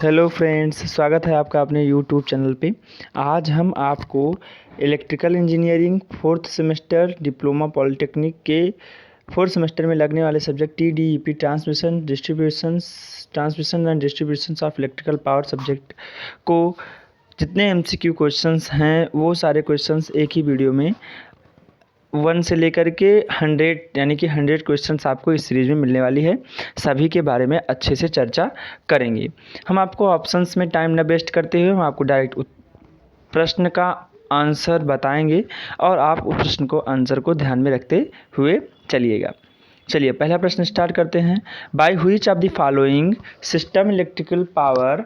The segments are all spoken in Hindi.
हेलो फ्रेंड्स, स्वागत है आपका अपने यूट्यूब चैनल पे। आज हम आपको electrical engineering fourth semester diploma polytechnic के फोर्थ सेमेस्टर में लगने वाले subject TDEP transmission and distributions of electrical power subject को जितने MCQ क्वेश्चंस हैं वो सारे क्वेश्चंस एक ही वीडियो में 1 से लेकर के 100 यानी कि 100 क्वेश्चंस आपको इस सीरीज़ में मिलने वाली है। सभी के बारे में अच्छे से चर्चा करेंगे। हम आपको ऑप्शंस में टाइम न वेस्ट करते हुए हम आपको डायरेक्ट प्रश्न का आंसर बताएंगे और आप उस प्रश्न को आंसर को ध्यान में रखते हुए चलिएगा। चलिए पहला प्रश्न स्टार्ट करते हैं। Bye which of the following system electrical power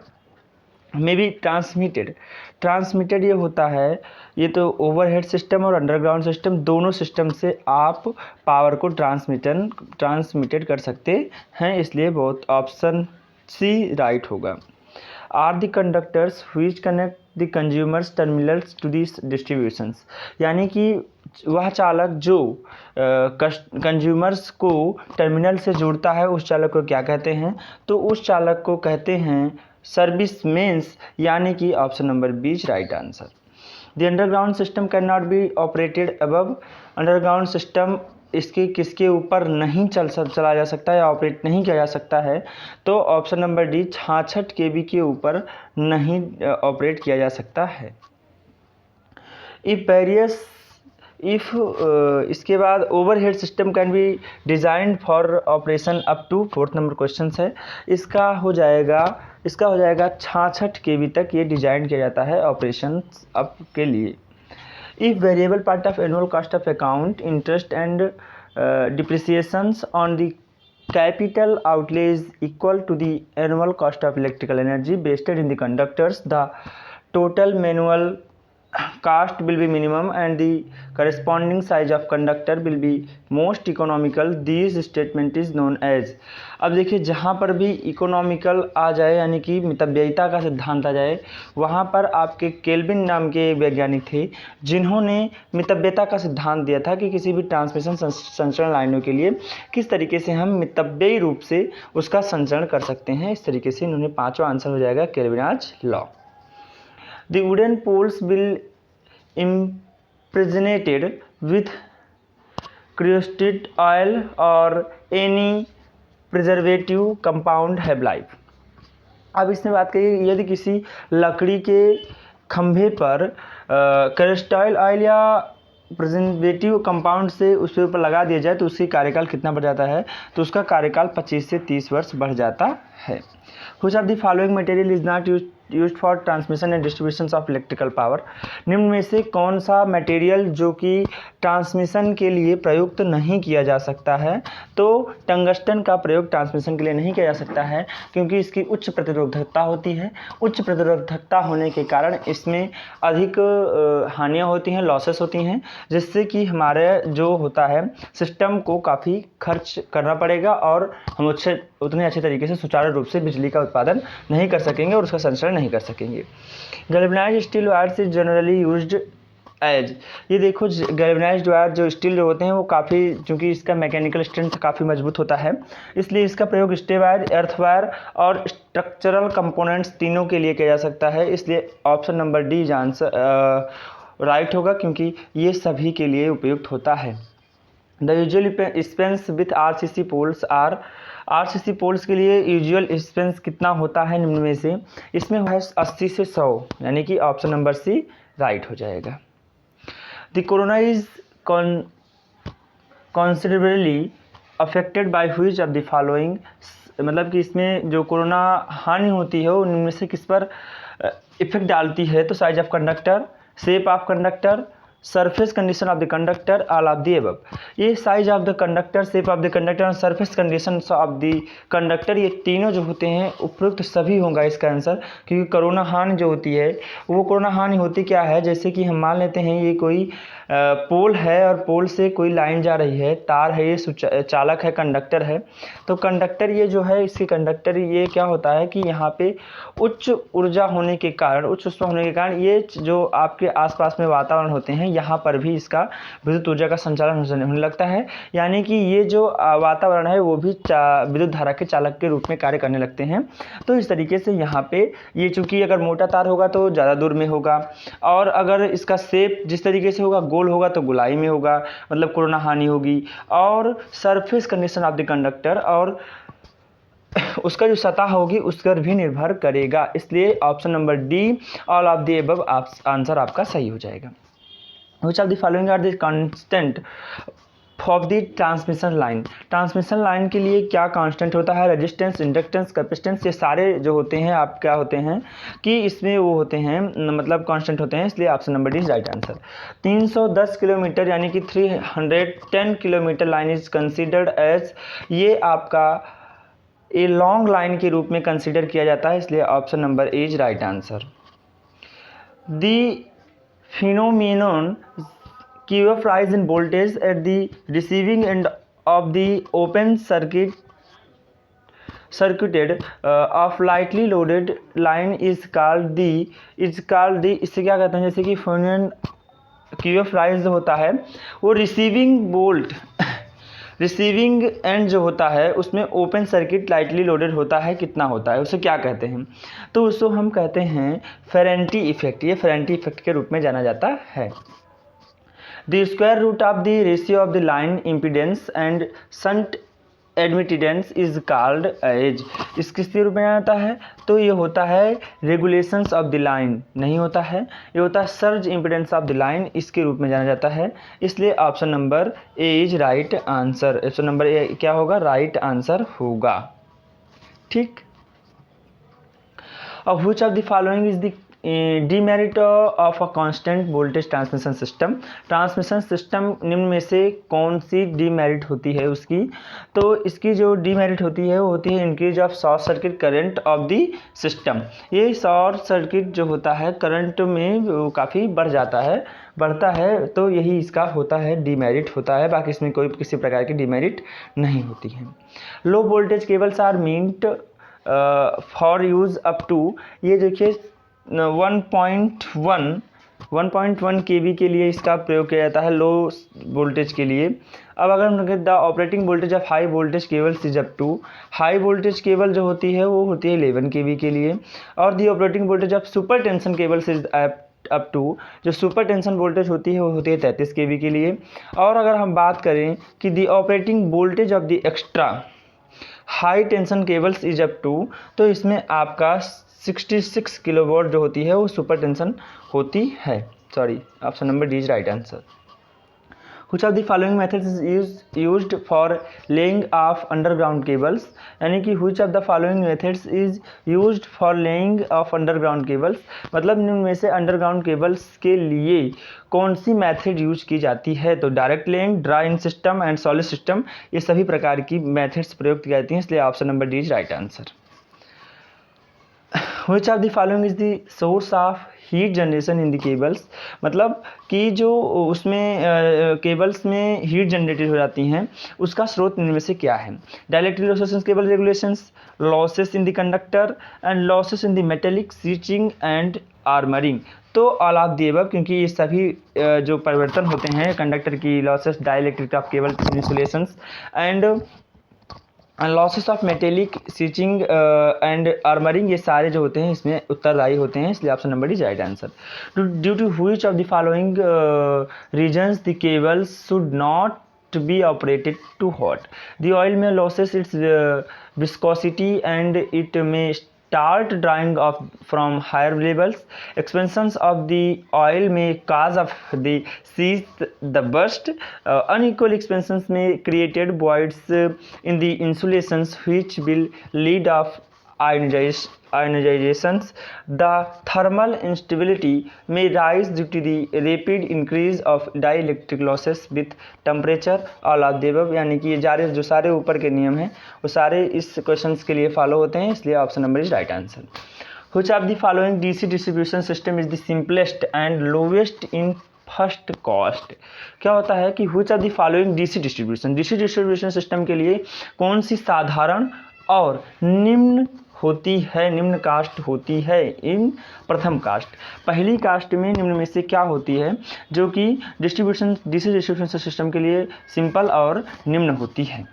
में भी ट्रांसमिटेड ये होता है, ये तो ओवरहेड सिस्टम और अंडरग्राउंड सिस्टम दोनों सिस्टम से आप पावर को ट्रांसमिटेड कर सकते हैं, इसलिए बहुत ऑप्शन सी राइट होगा। Are the conductors which connect the consumers terminals to this distributions, यानी कि वह चालक जो कंज्यूमर्स को टर्मिनल से जोड़ता है उस चालक को क्या कहते हैं? तो उस चालक को कहते हैं सर्विस मेंस, यानी कि option number B right answer. The underground system can not be operated above, underground system इसके किसके ऊपर नहीं चला जा सकता या ऑपरेट नहीं किया जा सकता है? तो ऑप्शन नंबर डी 66 kV के ऊपर नहीं ऑपरेट किया जा सकता है। इसके बाद overhead system can be design for operation up to, fourth number question है, इसका हो जाएगा 66 kV तक ये डिज़ाइन किया जाता है ऑपरेशन अप के लिए। If variable part of annual cost of account interest and depreciations on the capital outlay is equal to the annual cost of electrical energy wasted in the conductors, the total manual cost will be minimum and the corresponding size of conductor will be most economical. This statement is known as, अब देखिए जहाँ पर भी इकोनॉमिकल आ जाए यानी कि मितव्ययिता का सिद्धांत आ जाए, वहाँ पर आपके केल्विन नाम के वैज्ञानिक थे जिन्होंने मितव्ययिता का सिद्धांत दिया था कि किसी भी ट्रांसमिशन संचरण लाइनों के लिए किस तरीके से हम मितव्ययी रूप से उसका संचरण कर सकते हैं। इस तरीके से इन्होंने पाँचवा आंसर हो जाएगा केल्विनाज law. The wooden poles will impregnated with cruciate oil or any preservative compound have life। अब इसमें बात करिए, यदि किसी लकड़ी के खंभे पर क्रिस्टल ऑयल या प्रिजर्वेटिव कंपाउंड से उसके ऊपर लगा दिया जाए तो उसकी कार्यकाल कितना बढ़ जाता है? तो उसका कार्यकाल 25 से 30 वर्ष बढ़ जाता है। Which of the following material is not used for transmission and distribution of electrical power? निम्न में से कौन सा मटेरियल जो कि ट्रांसमिशन के लिए प्रयुक्त नहीं किया जा सकता है? तो टंगस्टन का प्रयोग ट्रांसमिशन के लिए नहीं किया जा सकता है क्योंकि इसकी उच्च प्रतिरोधकता होती है। उच्च प्रतिरोधकता होने के कारण इसमें अधिक हानियाँ होती हैं, लॉसेस होती हैं, जिससे कि हमारे जो होता है सिस्टम को काफ़ी खर्च करना पड़ेगा और हम उतने अच्छे तरीके से सुचारू रूप से बिजली का उत्पादन नहीं कर सकेंगे और उसका संचरण नहीं कर सकेंगे। Galvanized steel wires is generally used as, ये देखो गैल्वेनाइज्ड वायर जो स्टील जो होते हैं वो काफ़ी, चूँकि इसका मैकेनिकल स्ट्रेंथ काफ़ी मजबूत होता है, इसलिए इसका प्रयोग स्टे वायर, अर्थ वायर और स्ट्रक्चरल कंपोनेंट्स तीनों के लिए किया जा सकता है। इसलिए option number D answer right होगा क्योंकि ये सभी के लिए उपयुक्त होता है। The usual spans with RCC poles are, RCC poles के लिए यूजुअल स्पेंस कितना होता है निम्न में से? इसमें है 80 से 100, यानी कि ऑप्शन नंबर सी राइट हो जाएगा। The corona is considerably affected by which of the following, मतलब कि इसमें जो कोरोना हानि होती है वो उनमें से किस पर इफेक्ट डालती है? तो size of conductor, shape of conductor, surface condition of the conductor, all of the above. ये size of the conductor, shape of the conductor और surface condition of the conductor, ये तीनों जो होते हैं उपयुक्त सभी होगा इसका आंसर, क्योंकि कोरोना हानि जो होती है वो कोरोना हानि होती क्या है? जैसे कि हम मान लेते हैं ये कोई पोल है और पोल से कोई लाइन जा रही है, तार है, ये चालक है, कंडक्टर है, तो कंडक्टर ये जो है इसके कंडक्टर ये क्या होता है कि यहाँ पे उच्च ऊर्जा होने के कारण, उच्च ऊष्मा होने के कारण ये जो आपके आसपास में वातावरण होते हैं यहाँ पर भी इसका विद्युत ऊर्जा का संचालन होने लगता है, यानी कि ये जो वातावरण है वो भी विद्युत धारा के चालक के रूप में कार्य करने लगते हैं। तो इस तरीके से यहाँ पे ये चूँकि अगर मोटा तार होगा तो ज़्यादा दूर में होगा, और अगर इसका शेप जिस तरीके से होगा गोल होगा तो गोलाई में होगा, मतलब कोरोना हानि होगी। और surface condition of the conductor और उसका जो सतह होगी उस पर भी निर्भर करेगा। इसलिए option number D all of the above answer आपका सही हो जाएगा। Which of the following are the constant of the transmission line. Transmission line के लिए क्या कांस्टेंट होता है? रेजिस्टेंस, इंडक्टेंस, कैपेसिटेंस, ये सारे जो होते हैं आप क्या होते हैं कि इसमें वो होते हैं मतलब कांस्टेंट होते हैं, इसलिए option number D is right answer. 310 kilometre यानी कि 310 kilometre line is considered as, ये आपका ए लॉन्ग लाइन के रूप में कंसिडर किया जाता है, इसलिए option number A is right answer. The phenomenon QF rise in voltage at the receiving end of the open circuited of lightly loaded line is called the इससे क्या कहते हैं, जैसे कि phenomenon QF rise जो होता है वो रिसीविंग एंड जो होता है उसमें ओपन सर्किट लाइटली लोडेड होता है, कितना होता है, उसे क्या कहते हैं? तो उसको हम कहते हैं फेरेंटी इफेक्ट। ये फेरेंटी इफेक्ट के रूप में जाना जाता है। The square root of the ratio of the line impedance and shunt admittance is called as, इस किसके रूप में आता है? तो ये होता है रेगुलेशंस ऑफ द लाइन, नहीं होता है, ये होता है surge impedance of the line, इसके रूप में जाना जाता है, इसलिए option number A is right answer. Option number A क्या होगा? राइट आंसर होगा। ठीक। और which of the following is the demerit of a constant voltage transmission system. Transmission system निम्न में से कौन सी डीमेरिट होती है उसकी? तो इसकी जो डीमेरिट होती है वो होती है increase of short circuit current of the system. ये शॉर्ट सर्किट जो होता है करंट में वो काफ़ी बढ़ता है, तो यही इसका होता है डीमेरिट होता है, बाकी इसमें कोई किसी प्रकार की डीमेरिट नहीं होती है। Low voltage cables are meant for use up to, ये देखिए 1.1 kV के लिए इसका प्रयोग किया जाता है लो वोल्टेज के लिए। अब अगर हम the operating voltage of high voltage cables is up to, high voltage cable जो होती है वो होती है 11 kV के लिए, और the operating voltage of super tension cables is up to, जो सुपर टेंशन वोल्टेज होती है वो होती है 33 kV के लिए। और अगर हम बात करें कि the operating voltage of the extra high tension cables is up to, तो इसमें आपका 66 किलोवाट जो होती है वो सुपर टेंशन होती है। Sorry, option number D is right answer. Which of the following methods is used for laying of underground cables, यानी कि which of the following methods is used for laying of underground cables, मतलब निम्न में से अंडरग्राउंड केबल्स के लिए कौन सी मेथड यूज की जाती है? तो direct laying, dry in system and solid system, ये सभी प्रकार की मेथड्स प्रयोग की जाती हैं, इसलिए option number D is right answer. Which of the following is the source of heat generation in the cables, मतलब कि जो उसमें केबल्स में हीट जनरेटेड हो जाती हैं उसका स्रोत इनमें से क्या है? Directly losses cable regulations, losses in the conductor and losses in the metallic switching and armouring. तो ऑल ऑफ द अबव, क्योंकि ये सभी जो परिवर्तन होते हैं कंडक्टर की losses, dielectric of cable insulations and losses of metallic switching and armouring, ये सारे जो होते हैं इसमें उत्तरदायी होते हैं, इसलिए option number is right answer. Due to which of the following reasons the cables should not be operated too hot. The oil में losses its viscosity and it में start drying off from higher levels. Expansions of the oil may cause of the seized the burst. Unequal expansions may created voids in the insulations which will lead of ionizations. The thermal instability may rise due to the rapid increase of dielectric losses with temperature. All of the above, यानी कि ये जो सारे ऊपर के नियम हैं वो सारे इस क्वेश्चंस के लिए फॉलो होते हैं, इसलिए option number is right answer. Which of the following DC distribution system is the simplest and lowest in first cost? क्या होता है कि which of the following DC distribution system के लिए कौन सी साधारण और निम्न होती है, निम्न कास्ट होती है इन प्रथम कास्ट। पहली कास्ट में निम्न में से क्या होती है, जो कि डिस्ट्रीब्यूशन डीसी डिस्ट्रीब्यूशन सिस्टम के लिए सिंपल और निम्न होती है।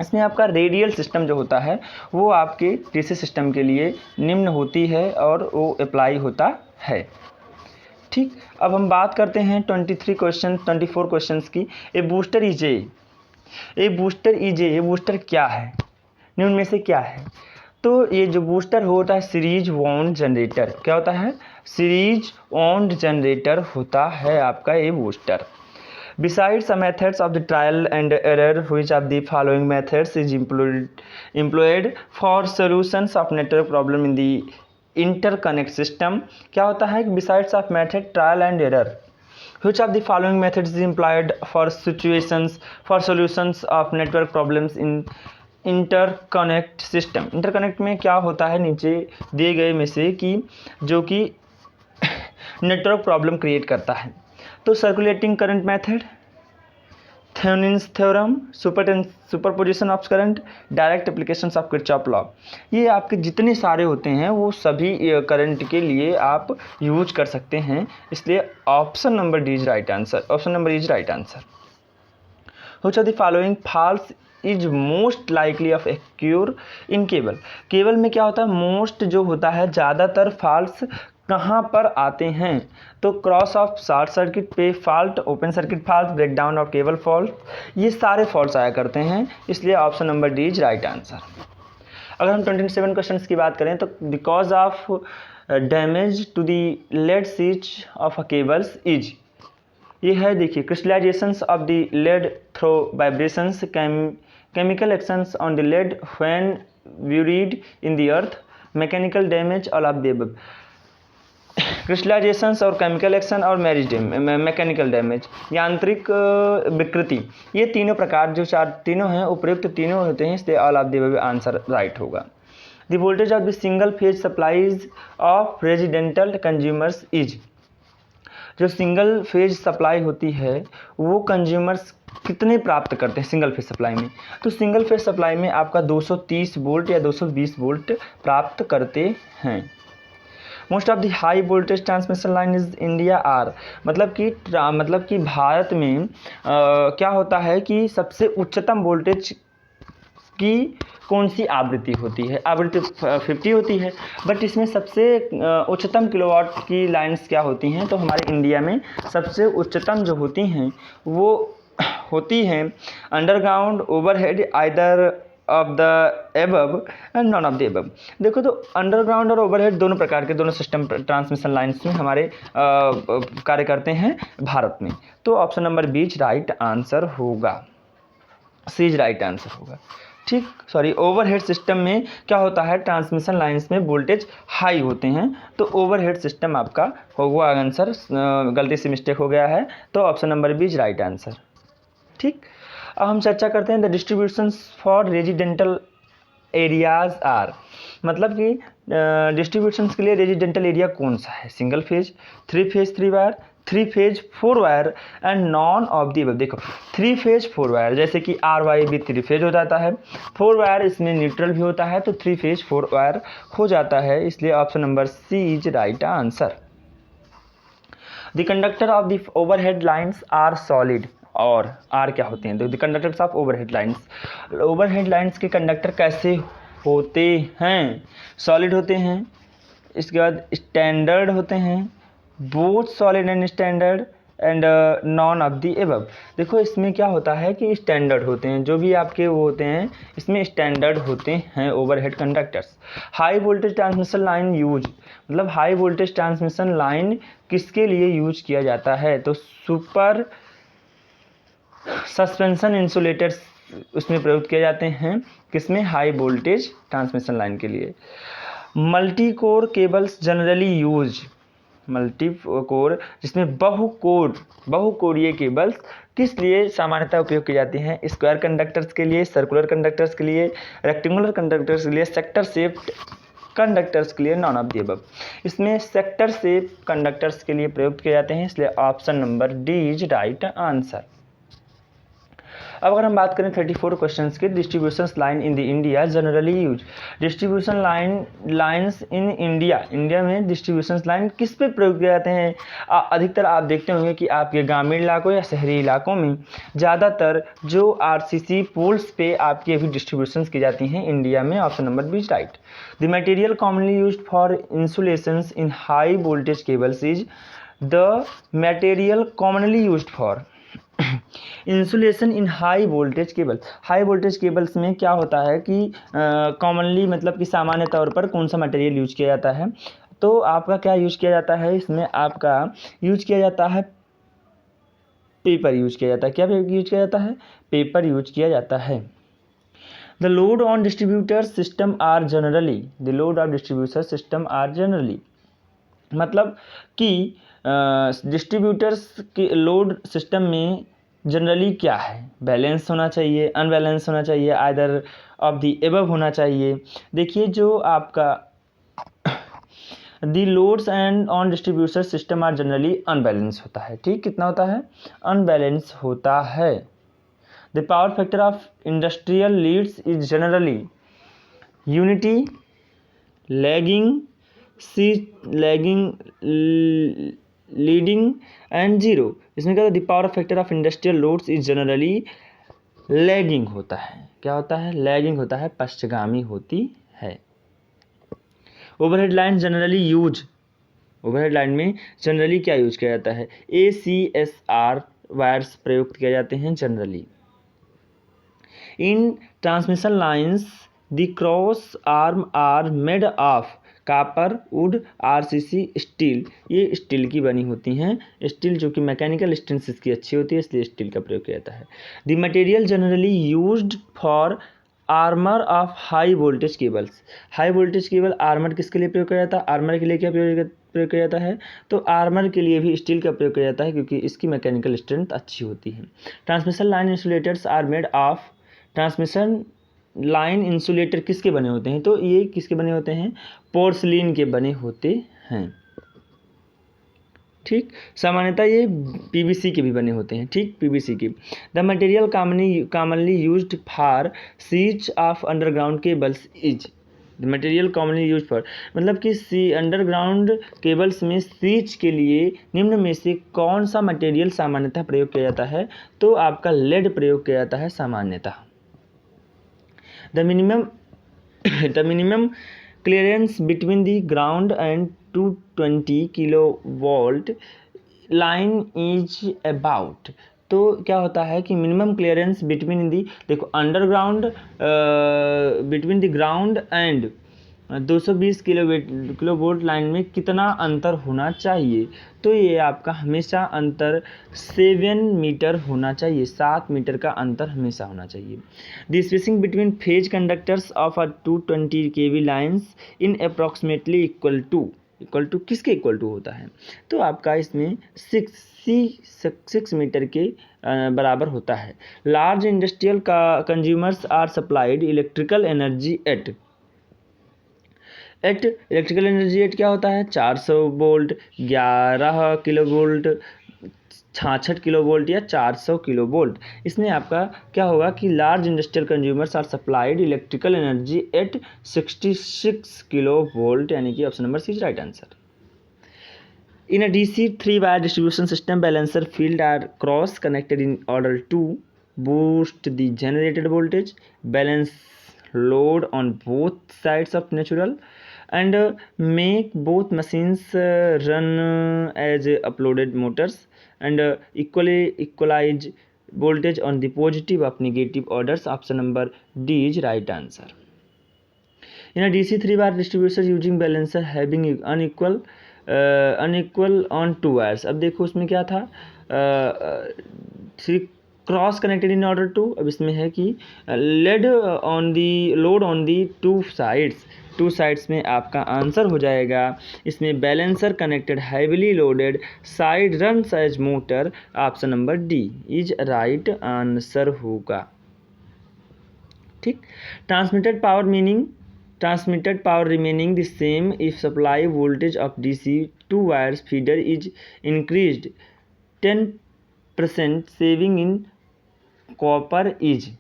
इसमें आपका रेडियल सिस्टम जो होता है वो आपके डीसी सिस्टम के लिए निम्न होती है और वो अप्लाई होता है। ठीक, अब हम बात करते हैं 24 क्वेश्चंस की। ए बूस्टर क्या है, निम्न में से क्या है? तो ये जो बूस्टर होता है सीरीज वाउंड जनरेटर, क्या होता है? सीरीज वाउंड जनरेटर होता है आपका ये booster. Besides the methods of the trial and error, which of the following methods is employed for solutions of network problem in the interconnect system? क्या होता है? Besides of method trial and error, which of the following methods is employed for solutions of network problems in interconnect system? interconnect में क्या होता है, नीचे दिए गए में से कि जो कि नेटवर्क प्रॉब्लम क्रिएट करता है। तो circulating current method, Thevenin's theorem, superposition of current, direct applications of Kirchhoff law, ये आपके जितने सारे होते हैं वो सभी करंट के लिए आप यूज कर सकते हैं। इसलिए option number D is right answer. Which of the following faults is most likely of occur in cable? Cable में क्या होता है, मोस्ट जो होता है ज़्यादातर फॉल्स कहाँ पर आते हैं? तो क्रॉस ऑफ शॉर्ट सर्किट पे fault, open circuit fault, breakdown of cable fault, ये सारे फॉल्ट्स आया करते हैं। इसलिए option number D is right answer. अगर हम 27 क्वेश्चंस की बात करें तो because of damage to the lead switch of a cables is, ये है देखिए, crystallisations of the lead through vibrations, chemical actions on the lead when buried in the earth, mechanical damage, all of the above. Crystallisations और केमिकल एक्शन और मैकेनिकल डैमेज, यांत्रिक विकृति, ये तीनों प्रकार जो तीनों हैं उपयुक्त तीनों होते हैं, इसलिए all of the above answer right होगा। The voltage of the single phase supplies of residential consumers is, जो सिंगल फेज सप्लाई होती है वो कंज्यूमर्स कितने प्राप्त करते हैं सिंगल फेज सप्लाई में? तो सिंगल फेज सप्लाई में आपका 230 वोल्ट या 220 वोल्ट प्राप्त करते हैं। Most of the high voltage transmission line is India are, मतलब कि भारत में क्या होता है कि सबसे उच्चतम वोल्टेज की कौन सी आवृत्ति होती है? आवृत्ति 50 होती है, बट इसमें सबसे उच्चतम किलोवाट की लाइन्स क्या होती हैं? तो हमारे इंडिया में सबसे उच्चतम जो होती हैं वो होती हैं underground, overhead, either of the above and none of the above. देखो, तो अंडरग्राउंड और ओवरहेड दोनों प्रकार के दोनों सिस्टम ट्रांसमिशन लाइन्स में हमारे कार्य करते हैं भारत में। तो option number B right answer होगा, सी राइट आंसर होगा। ठीक, सॉरी, ओवरहेड सिस्टम में क्या होता है, ट्रांसमिशन लाइंस में वोल्टेज हाई होते हैं, तो ओवरहेड सिस्टम आपका होगा आंसर। गलती से मिस्टेक हो गया है, तो option number B is right answer. ठीक, अब हम चर्चा करते हैं the distributions for residential areas are, मतलब कि डिस्ट्रीब्यूशंस के लिए रेजिडेंटल एरिया कौन सा है? Single phase, 3 phase 3 wire, 3 phase 4 wire and none of the above. देखो, 3 फेज 4 वायर जैसे कि आर वाई भी 3 फेज हो जाता है, 4 वायर इसमें न्यूट्रल भी होता है, तो 3 फेज 4 वायर हो जाता है। इसलिए option number C is right answer. The conductor of the overhead lines are solid, और आर क्या होते हैं? The conductors of overhead lines, overhead lines के कंडक्टर कैसे होते हैं? सॉलिड होते हैं। इसके बाद स्टैंडर्ड होते हैं, both solid and standard and none of the above. देखो, इसमें क्या होता है कि स्टैंडर्ड होते हैं, जो भी आपके वो होते हैं इसमें स्टैंडर्ड होते हैं overhead conductors. High voltage transmission line use, मतलब हाई वोल्टेज ट्रांसमिशन लाइन किसके लिए यूज किया जाता है? तो सुपर सस्पेंशन इंसुलेटर्स उसमें प्रयुक्त किए जाते हैं, किसमें? हाई वोल्टेज ट्रांसमिशन लाइन के लिए। Multi core cables generally use, multi core जिसमें बहुकोरीय केबल्स किस लिए सामान्यतः उपयोग की जाती हैं? स्क्वायर कंडक्टर्स के लिए, सर्कुलर कंडक्टर्स के लिए, रेक्टेंगुलर कंडक्टर्स के लिए, सेक्टर शेप्ड कंडक्टर्स के लिए, नॉन ऑफ द अबव। इसमें सेक्टर शेप कंडक्टर्स के लिए प्रयुक्त किए जाते हैं, इसलिए option number D is right answer. अब अगर हम बात करें 34 क्वेश्चंस के, distribution line in the India generally use. Distribution lines in India में डिस्ट्रीब्यूशन लाइन किस पे प्रयोग किए जाते हैं? अधिकतर आप देखते होंगे कि आपके ग्रामीण इलाकों या शहरी इलाकों में ज़्यादातर जो आरसीसी पोल्स पे आपकी अभी डिस्ट्रीब्यूशन की जाती हैं इंडिया में। Option number B is right. The material commonly used for insulations in high voltage cables is the material commonly used for insulation in high voltage cable. High voltage cables में क्या होता है कि कॉमनली मतलब कि सामान्य तौर पर कौन सा मटेरियल यूज किया जाता है? तो आपका क्या यूज किया जाता है इसमें? आपका यूज किया जाता है पेपर यूज किया जाता है। क्या यूज किया जाता है? पेपर यूज किया जाता है। The load on distributor system are generally, the load of distributor system are generally, मतलब कि डिस्ट्रीब्यूटर्स के लोड सिस्टम में जनरली क्या है? बैलेंस होना चाहिए, अनबैलेंस होना चाहिए, आइदर ऑफ द एबव होना चाहिए। देखिए जो आपका the loads and on distributor system are generally unbalance होता है। ठीक, कितना होता है? अनबैलेंस होता है। The power factor of industrial leads is generally unity, lagging, leading and zero. इसमें क्या होता है? The power factor of industrial loads is generally lagging होता है। क्या होता है? लैगिंग होता है, पश्चगामी होती है। Overhead line generally use, overhead line में जनरली क्या यूज किया जाता है? ACSR वायर्स प्रयुक्त किए जाते हैं generally. In transmission lines the cross arm are made of copper, wood, RCC, steel. ये स्टील की बनी होती हैं। स्टील जो कि मैकेनिकल स्ट्रेंथ इसकी अच्छी होती है, इसलिए स्टील का प्रयोग किया जाता है। The material generally used for armour of high voltage cables. High voltage cable armour किसके लिए प्रयोग किया जाता है? आर्मर के लिए क्या प्रयोग किया जाता है? तो आर्मर के लिए भी स्टील का प्रयोग किया जाता है क्योंकि इसकी मैकेनिकल स्ट्रेंथ अच्छी होती है। Transmission line insulators are made of, transmission line insulator किसके बने होते हैं? तो ये किसके बने होते हैं? पोर्सलिन के बने होते हैं। ठीक, सामान्यतः ये पीवीसी के भी बने होते हैं। ठीक, पीवीसी के। The material commonly used for sheath of underground cables is, the material commonly used for मतलब कि अंडरग्राउंड केबल्स में सीच के लिए निम्न में से कौन सा मटेरियल सामान्यतः प्रयोग किया जाता है? तो आपका लेड प्रयोग किया जाता है सामान्यतः। The minimum clearance between the ground and 220 kilovolt line is about. तो क्या होता है कि मिनिमम क्लियरेंस बिटवीन दी, देखो underground between the ground and 220 kilovolt line में कितना अंतर होना चाहिए? तो ये आपका हमेशा अंतर 7 मीटर होना चाहिए। 7 मीटर का अंतर हमेशा होना चाहिए। The spacing between phase conductors of a 220 kV lines in approximately equal to किसके इक्वल टू होता है? तो आपका इसमें 6 मीटर के बराबर होता है। Large industrial consumers are supplied electrical energy at electrical energy at क्या होता है? 400 volt, 11 kilo volt, 66 kilo volt या 400 किलो वोल्ट। इसमें आपका क्या होगा कि large industrial consumers are supplied electrical energy at 66 kilo volt, यानी कि option number C is right answer. In a DC 3-wire distribution system, balancer field are cross connected in order to boost the generated voltage, balance load on both sides of natural, and make both machines run as uploaded motors, and equalize voltage on the positive of negative orders. Option number D is right answer. In a DC 3-wire distribution using balancer having unequal on 2 wires। अब देखो उसमें क्या था? Cross connected in order to. अब इसमें है कि लोड ऑन दी 2 साइड्स में आपका आंसर हो जाएगा। इसमें balancer connected heavily loaded side runs as motor. Option number D is right answer होगा। ठीक, transmitted power remaining the same if supply voltage of DC 2 wires feeder is increased 10%, saving in copper is,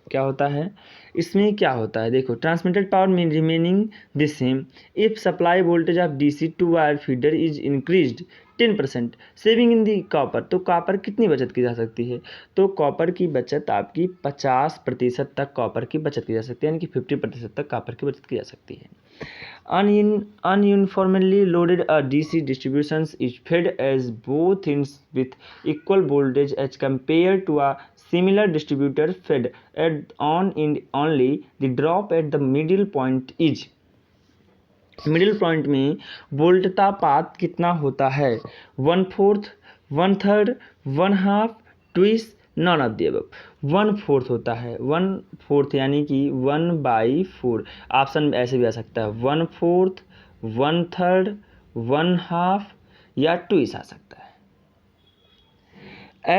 क्या होता है इसमें, क्या होता है देखो, ट्रांसमिटेड पावर में remaining the same if supply voltage of DC two wire feeder is increased 10% saving in the copper. तो कॉपर कितनी बचत की जा सकती है, तो कॉपर की बचत आपकी 50% तक कॉपर की बचत की जा सकती है, यानी कि 50% तक कॉपर की बचत की जा सकती है। Ununiformly loaded DC distributions is fed as both ends with equal voltage as compared to a similar distributor fed at on end only. The drop at the middle point is, middle point में वोल्टता पात कितना होता है, 1/4, 1/3, 1/2, twice, none of the above. 1/4 होता है, 1/4 यानी कि 1/4। ऑप्शन ऐसे भी आ सकता है 1/4, 1/3, 1/2 या ट्विस आ सकता है।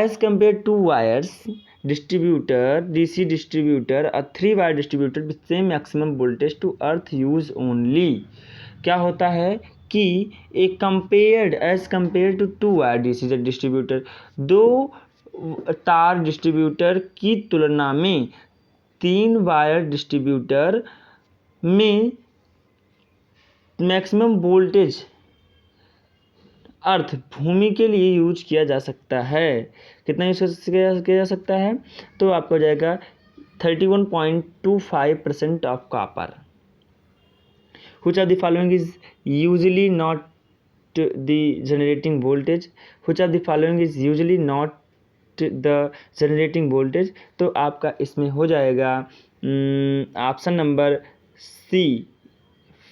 As compare to wires distributor, DC distributor, a 3 wire distributor with same maximum voltage to earth use only. क्या होता है कि एक compared, as compare to 2 wire DC distributor, 2 तार डिस्ट्रीब्यूटर की तुलना में 3 वायर डिस्ट्रीब्यूटर में मैक्सिमम वोल्टेज अर्थ भूमि के लिए यूज किया जा सकता है। कितना यूज किया जा सकता है, तो आपको हो जाएगा 31.25% of copper. Which of the following is usually not the generating voltage? Which of the following is usually not the generating voltage? तो आपका इसमें हो जाएगा ऑप्शन नंबर सी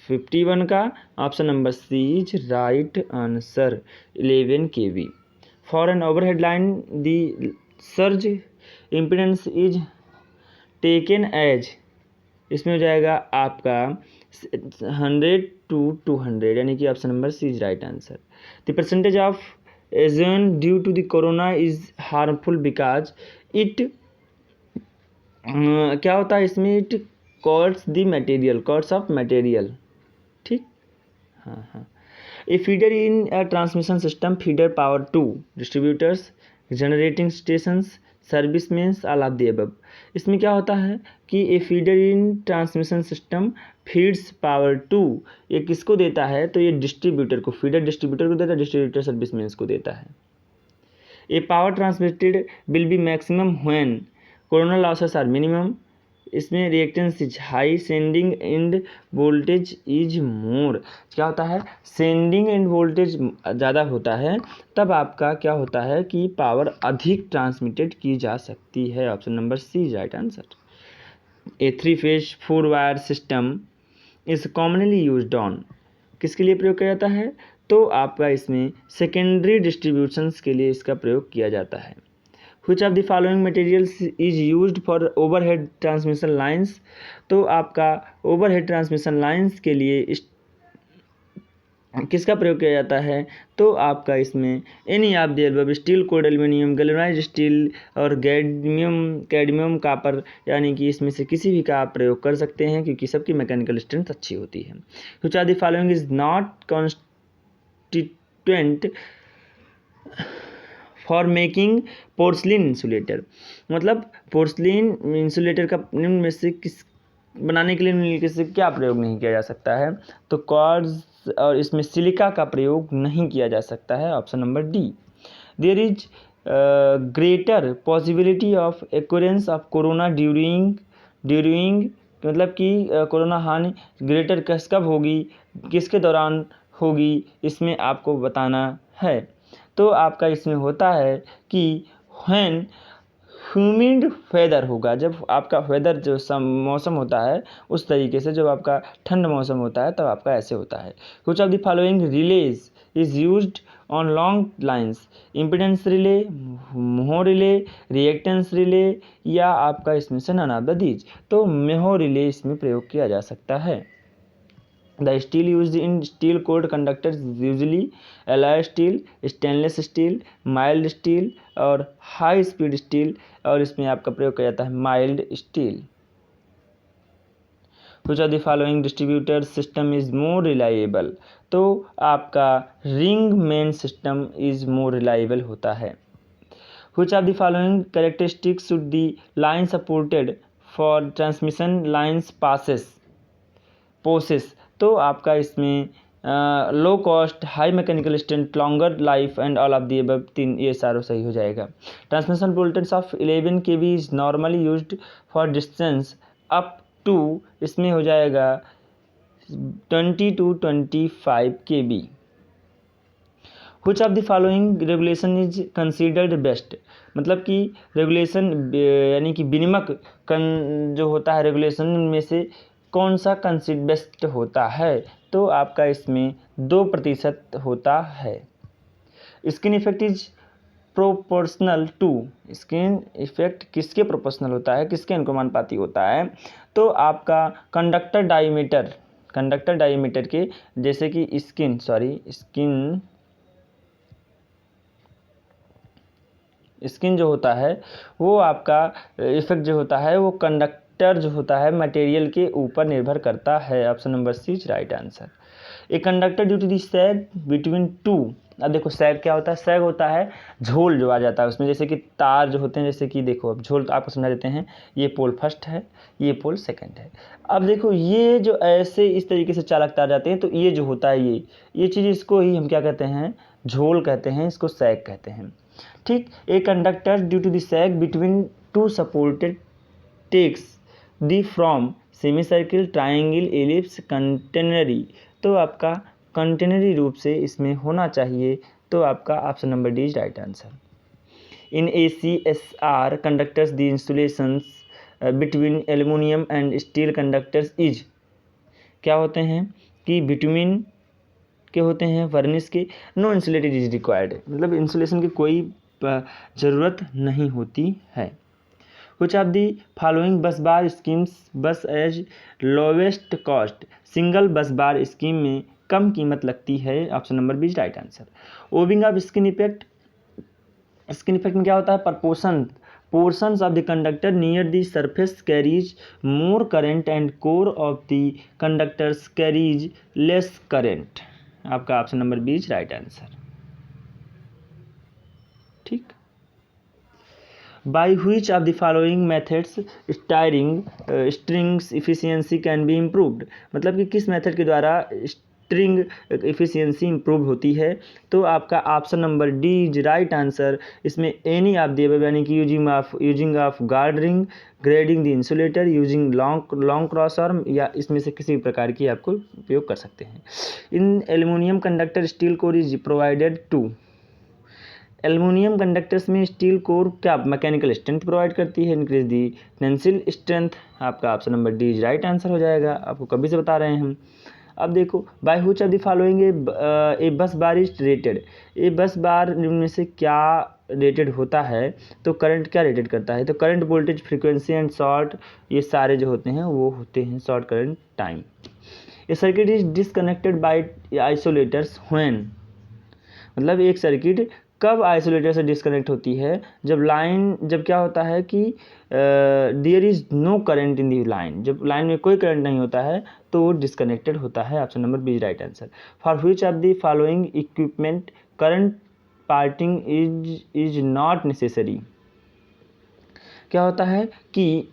51 का, option number C is right answer 11 kV। For an overhead line the surge impedance is taken as, इसमें हो जाएगा आपका 100 to 200, यानी कि option number C is right answer. The percentage of ozone due to the corona is harmful because it, क्या होता है इसमें, it coats the material, coats of material, ठीक, हाँ। A feeder in a transmission system feeder power to distributors, generating stations, service means all of the above. इसमें क्या होता है कि a feeder in transmission system feeds power to, ये किसको देता है, तो ये डिस्ट्रीब्यूटर को, फीडर डिस्ट्रीब्यूटर को देता है, डिस्ट्रीब्यूटर सर्विस मीन्स को देता है। A power transmitted will be maximum when corona losses are minimum, इसमें reactance is high, sending end voltage is more. क्या होता है, सेंडिंग एंड वोल्टेज ज़्यादा होता है, तब आपका क्या होता है कि पावर अधिक ट्रांसमिटेड की जा सकती है। Option number C is right answer. A 3 phase 4 wire system is commonly used on, किसके लिए प्रयोग किया जाता है, तो आपका इसमें सेकेंडरी डिस्ट्रीब्यूशंस के लिए इसका प्रयोग किया जाता है। Which of the following materials is used for overhead transmission lines? तो आपका overhead transmission lines के लिए किसका प्रयोग किया जाता है, तो आपका इसमें any of the above, steel, cold aluminium, galvanised steel और कैडमियम कॉपर, यानी कि इसमें से किसी भी का आप प्रयोग कर सकते हैं क्योंकि सबकी मैकेनिकल स्ट्रेंथ अच्छी होती है। Which of the following is not constituent for making porcelain insulator, मतलब पोर्सलिन इंसुलेटर का निम्न में से किस बनाने के लिए निम्नलिखित से क्या प्रयोग नहीं किया जा सकता है, तो क्वार्ट्ज और इसमें सिलिका का प्रयोग नहीं किया जा सकता है। Option number D. There is greater possibility of occurrence of corona during मतलब कि कोरोना हानि ग्रेटर कब होगी, किसके दौरान होगी, इसमें आपको बताना है। तो आपका इसमें होता है कि व्हेन ह्यूमिड वेदर होगा, जब आपका वेदर जो मौसम होता है उस तरीके से, जब आपका ठंड मौसम होता है तब आपका ऐसे होता है। कुछ of the following release is used on long lines, impedance relay, मोह रिले, रिएक्टेंस रिले, या आपका इसमें से नन ऑफ द दीज। तो मोह रिले इसमें प्रयोग किया जा सकता है। The steel used in steel cord conductors is usually alloy steel, stainless steel, mild steel और high speed steel, और इसमें आपका प्रयोग किया जाता है mild steel। Which of the following distributor system is more reliable? तो आपका ring main system is more reliable होता है। Which of the following characteristics should the line supported for transmission lines possess? तो आपका इसमें low cost, high mechanical strength, longer life and all of the above, तीन ये सारों सही हो जाएगा। Transmission voltage of 11 kV is normally used for distance up to, इसमें हो जाएगा 20 to 25 kV। Which of the following regulation is considered best? मतलब कि रेगुलेशन यानी कि विनिमक जो होता है रेगुलेशन में से कौन सा कंसिड बेस्ट होता है? तो आपका इसमें 2% होता है। Skin effect is proportional to, skin effect किसके प्रोपोर्शनल होता है, किसके अनुपाती होता है? तो आपका कंडक्टर डायमीटर के, जैसे कि स्किन जो होता है वो आपका इफेक्ट जो होता है वो कंडक्टर जो होता है मटेरियल के ऊपर निर्भर करता है। Option number C is right answer. A conductor due to the sag between two, अब देखो सैग क्या होता है? सैग होता है झोल जो आ जाता है उसमें, जैसे कि तार जो होते हैं, जैसे कि देखो अब झोल तो आपको समझा देते हैं, ये पोल फर्स्ट है, ये पोल सेकंड है। अब देखो ये जो ऐसे इस तरीके से चालक तार जाते हैं, तो ये जो होता है ये चीज़, इसको ही हम क्या कहते हैं? झोल कहते हैं, इसको सैग कहते हैं। ठीक, a conductor due to the sag between two supported takes the from semicircle, triangle, ellipse, catenary. तो आपका कंटेनरी रूप से इसमें होना चाहिए, तो आपका option number D is right answer. In ACSR conductors the insulations between aluminium and steel conductors is, क्या होते हैं कि बिटवीन के होते हैं वर्निश के, नो इंसुलेटेड इज रिक्वायर्ड, मतलब इंसुलेशन की कोई ज़रूरत नहीं होती है। Which of the following bus bar schemes bus has lowest cost? Single bus bar scheme में कम कीमत लगती है। Option number B is right answer. Owing of skin effect में क्या होता है? Portions of the conductor near the surface carries more current and core of the conductors carries less current. आपका option number B is right answer. ठीक, by which of the following methods strings efficiency can be improved? मतलब कि किस मेथड के द्वारा स्ट्रिंग इफिशियंसी इम्प्रूव होती है? तो आपका option number D is right answer. इसमें एनी ऑफ द अबव, यानी कि using of guard ring, grading the insulator, using long cross arm, या इसमें से किसी भी प्रकार की आपको उपयोग कर सकते हैं। In aluminium conductor steel core is provided to, aluminium conductors में स्टील कोर क्या मैकेनिकल स्ट्रेंथ प्रोवाइड करती है, इंक्रीज दी टेंसिल स्ट्रेंथ। आपका option number D is right answer हो जाएगा, आपको कभी से बता रहे हैं हम। अब देखो, by which of the following a bus bar is rated? A bus बार में से क्या रेटेड होता है? तो करंट क्या रेटेड करता है? तो current, voltage, frequency and short, ये सारे जो होते हैं वो होते हैं short current time. A circuit is disconnected by isolators when, मतलब एक सर्किट कब आइसोलेटर से डिस्कनेक्ट होती है? जब क्या होता है कि there is no current in the line, जब लाइन में कोई करंट नहीं होता है तो वो डिस्कनेक्टेड होता है। Option number B is right answer. For which of the following equipment current parting is not necessary? क्या होता है कि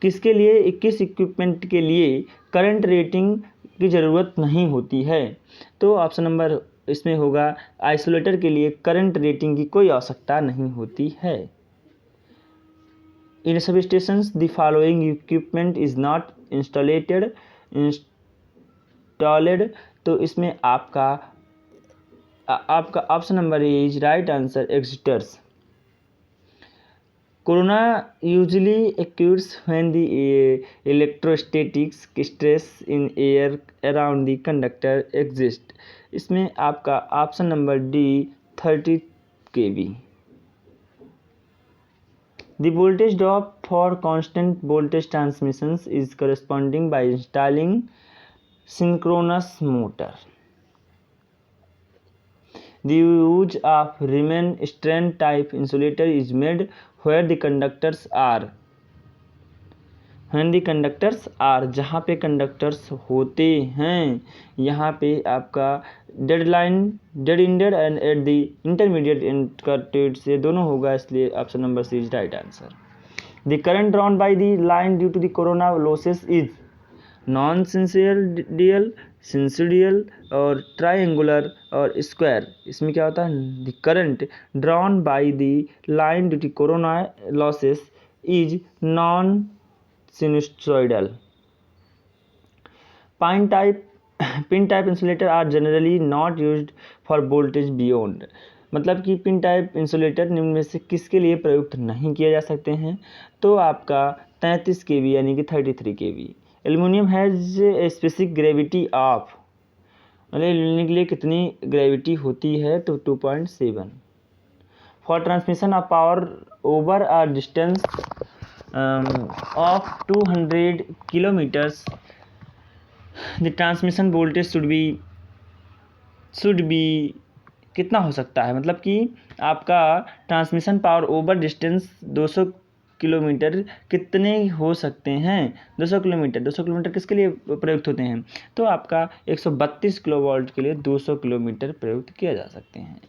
किसके लिए, किस इक्विपमेंट के लिए करंट रेटिंग की ज़रूरत नहीं होती है? तो ऑप्शन नंबर इसमें होगा आइसोलेटर के लिए करंट रेटिंग की कोई आवश्यकता नहीं होती है। In substations the following equipment is not installed, तो इसमें आपका option number is right answer, exciters. Corona usually occurs when the electrostatic stress in air around the conductor exists। इसमें आपका option number D 30 kV। The voltage drop for constant voltage transmissions is corresponding by installing synchronous motor। The use of Riemann strand type insulator is made where the conductors are, when the conductors are, जहाँ पे कंडक्टर्स होते हैं, यहाँ पे आपका dead ended and at the intermediate इंटरकटेड से दोनों होगा, इसलिए option number C is right answer. The current drawn by the line due to the corona losses is non sinusoidal, sinusoidal और ट्राइंगुलर और स्क्वायर। इसमें क्या होता है, the current drawn by the line due to corona losses is non sinusoidal. Pin type insulator are generally not used for voltage beyond, मतलब कि पिन टाइप इंसुलेटर निम्न में से किसके लिए प्रयुक्त नहीं किए जा सकते हैं, तो आपका 33 kV यानी कि 33 kV। Aluminium has a specific gravity of, मतलब एल्युमिनियम के लिए कितनी ग्रेविटी होती है, तो 2.7। For transmission of power over a distance of 200 kilometers, the transmission voltage should be कितना हो सकता है, मतलब कि आपका transmission power over distance 200 kilometre कितने हो सकते हैं, 200 किलोमीटर किसके लिए प्रयुक्त होते हैं, तो आपका 132 किलोवाट के लिए 200 किलोमीटर प्रयुक्त किया जा सकते हैं।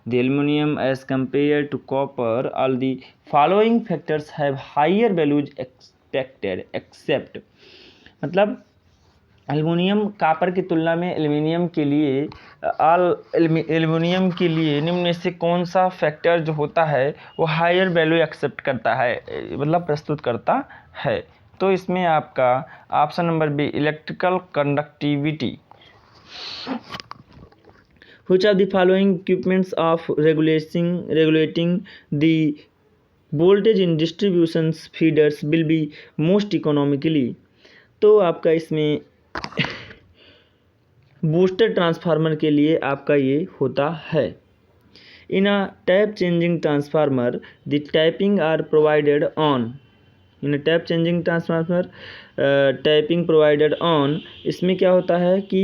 The aluminum as compared to copper, all the following factors have higher values expected except, मतलब एल्युमिनियम कापर की तुलना में एल्युमिनियम के लिए निम्न में से कौन सा फैक्टर जो होता है वो हायर वैल्यू एक्सेप्ट करता है, मतलब प्रस्तुत करता है, तो इसमें आपका option number B electrical conductivity. Which of the following equipments of regulating the voltage in distribution feeders will be most economically, तो आपका इसमें बूस्टर ट्रांसफार्मर के लिए आपका ये होता है। In a tap changing transformer the tapping are provided on, in a tap changing transformer tapping provided on, इसमें क्या होता है कि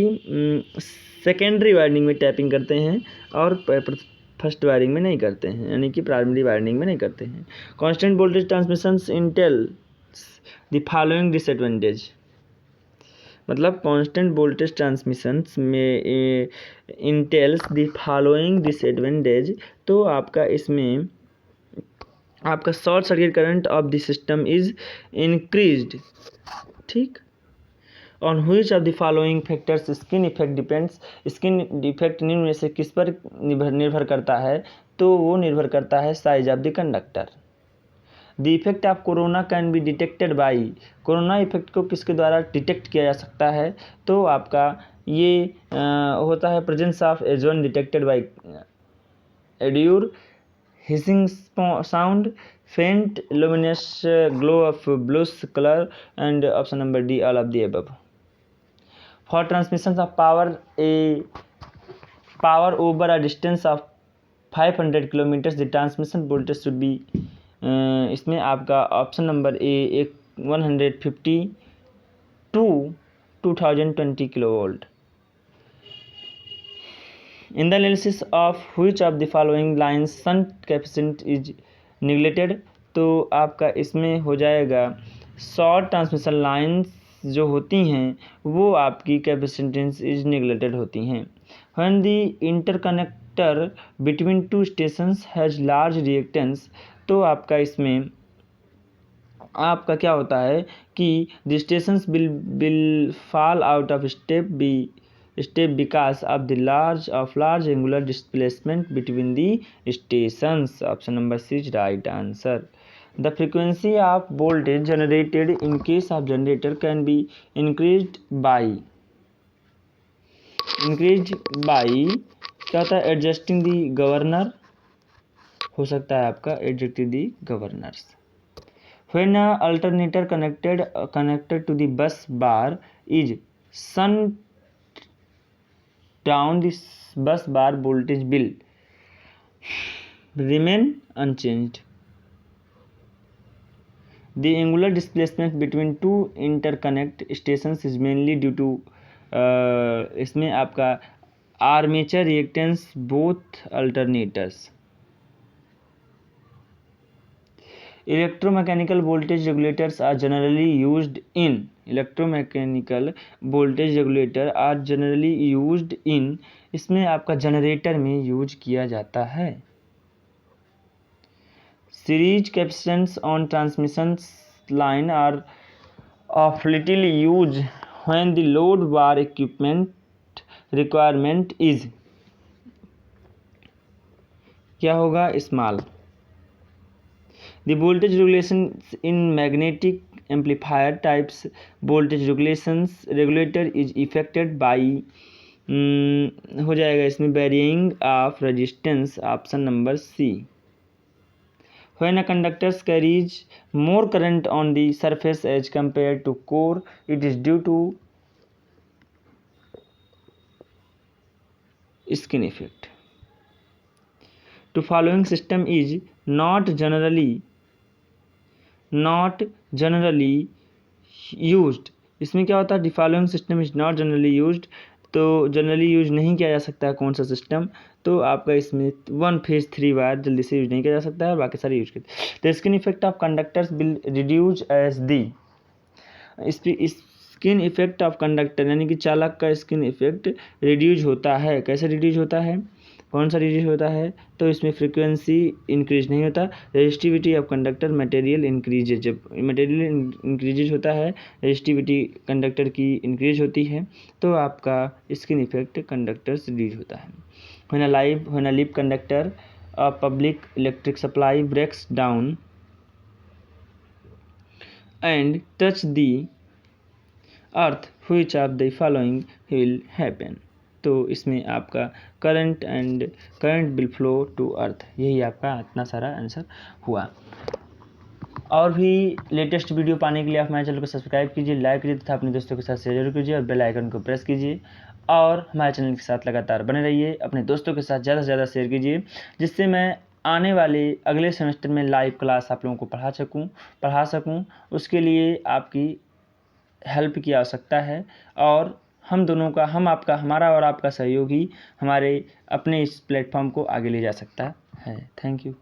सेकेंडरी वायरिंग में टैपिंग करते हैं और फर्स्ट वायरिंग में नहीं करते हैं, यानी कि प्राइमरी वायरिंग में नहीं करते हैं। Constant voltage transmissions entails the following disadvantage, मतलब कांस्टेंट वोल्टेज ट्रांसमिशंस में इंटेल्स द फॉलोइंग डिसएडवांटेज, तो आपका इसमें आपका short circuit current of the system is increased, ठीक। On which of the following factors skin effect depends, skin effect निम्न में से किस पर निर्भर करता है, तो वो निर्भर करता है size of the conductor. The effect of corona can be detected by, corona effect को किसके द्वारा डिटेक्ट किया जा सकता है, तो आपका ये होता है presence of ozone detected by odour, hissing sound, faint luminous glow of bluish colour, and option number D all of the above. For transmission of power over a distance of 500 kilometers, the transmission voltage should be इसमें आपका option number A 150 to 2020 kilovolt. In the analysis of which of the following lines shunt capacitance is neglected, तो आपका इसमें हो जाएगा शॉर्ट ट्रांसमिशन लाइन्स जो होती हैं वो आपकी कैपेसिटेंस इज नेग्लेक्टेड होती हैं। When the interconnector between two stations has large reactance, तो आपका इसमें आपका क्या होता है कि the stations will fall out of step because of the large angular displacement between the stations. Option number C is right answer. The frequency of voltage generated in case of generator can be increased by क्या होता है, adjusting the governor, हो सकता है आपका adjusting the governors। When a alternator connected to the bus bar is shunt down, the bus bar voltage will remain unchanged. The angular displacement between two interconnect stations is mainly due to इसमें आपका armature reactance both alternators. Electromechanical voltage regulators are generally used in electromechanical voltage regulator are generally used in इसमें आपका जनरेटर में यूज किया जाता है। Series capacitance on transmission line are of little use when the load VAR equipment requirement is क्या होगा small. The voltage regulations in magnetic amplifier types voltage regulator is affected by हो जाएगा इसमें varying of resistance option number C. When a conductor carries more current on the surface as compared to core, it is due to skin effect. The following system is not generally used इसमें क्या होता है, the following system is not generally used, तो जनरली यूज नहीं किया जा सकता है कौन सा सिस्टम, तो आपका इसमें 1 फेज 3 वायर जल्दी से यूज नहीं किया जा सकता है, बाकी सारे यूज करते हैं। The skin effect of conductors will reduce as the skin effect of conductor यानी कि चालक का स्किन इफेक्ट रिड्यूज होता है। कैसे रिड्यूज होता है, कौन सा रिड्यूज होता है, तो इसमें फ्रीक्वेंसी इंक्रीज नहीं होता। Resistivity of conductor material increases, जब मटेरियल इंक्रीजेज होता है रेजिस्टिविटी कंडक्टर की इंक्रीज होती है तो आपका स्किन इफेक्ट कंडक्टर से रिड्यूज होता है। When a leap conductor a public electric supply breaks down and touch the earth which of the following will happen, तो इसमें आपका current will flow to earth, यही आपका इतना सारा आंसर हुआ। और भी लेटेस्ट वीडियो पाने के लिए आप हमारे चैनल को सब्सक्राइब कीजिए, लाइक कीजिए तथा अपने दोस्तों के साथ शेयर जरूर कीजिए और बेल आइकन को प्रेस कीजिए और हमारे चैनल के साथ लगातार बने रहिए। अपने दोस्तों के साथ ज़्यादा से ज़्यादा शेयर कीजिए जिससे मैं आने वाले अगले सेमेस्टर में लाइव क्लास आप लोगों को पढ़ा सकूँ। उसके लिए आपकी हेल्प की आवश्यकता है और हम दोनों का हमारा और आपका सहयोग ही हमारे अपने इस प्लेटफॉर्म को आगे ले जा सकता है। Thank you.